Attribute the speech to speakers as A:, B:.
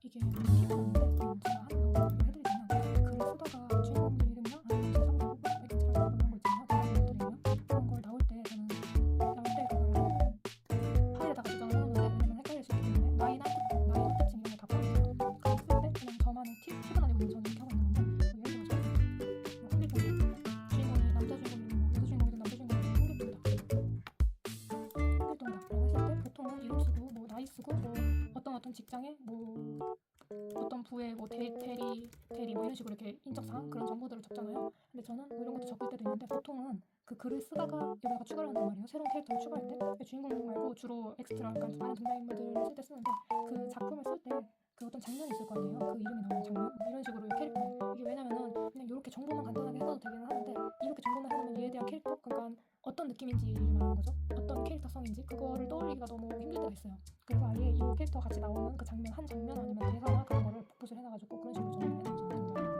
A: 이게 팁인데 제가 하는 방법을 해드리자면 글을 쓰다가 주인공들 이름이랑 아니면 제3자 혹은 엑스트라 그런 거 있잖아요. 드라마들이면 그런 걸 나올 때 저는 나올 때 그거를 파일에다가 저장을 해놓는데 왜냐면 헷갈릴 수 있기 때문에 나이나 특징 이런 거 다 포함해서 그걸 쓸 때 그냥 저만의 팁은 아니고 저는 이렇게 하고 있는 건데 뭐 예를 들어서 뭐 홍길동이다. 주인공이 남자 주인공이면 뭐 여자 주인공이든 남자 주인공이든 홍길동이다라고 했을 때 보통은 이름 쓰고 뭐 나이 쓰고 뭐 어떤 직장에 뭐 어떤 부에 뭐 대리 뭐 이런 식으로 이렇게 인적사항 그런 정보들을 적잖아요. 근데 저는 뭐 이런 것도 적을 때도 있는데 보통은 그 글을 쓰다가 여기다가 추가를 한단 말이에요. 새로운 캐릭터를 추가할 때 주인공 말고 주로 엑스트라 그러니까 다른 등장인물들을 쓸 때 쓰는데 그 작품을 쓸 때 그 어떤 장면이 있을 거 아니에요. 그 이름이 나오는 장면 뭐 이런 식으로 캐릭터 이게 왜냐면은 그냥 이렇게 정보만 간단하게 해놔도 되기는 하는데 이렇게 정보만 해놓으면 얘에 대한 캐릭터 그러니까 어떤 느낌인지를 말하는 거죠. 어떤 캐릭터성인지 그거를 떠올리기가 너무 힘들 때가 있어요. 그래서 아예 이 캐릭터 같이 나오는 그 장면 한 장면 아니면 대사나 그런 거를 복붙을 해놔가지고 그런 식으로 저는 해놓은 저는 등장하는 거.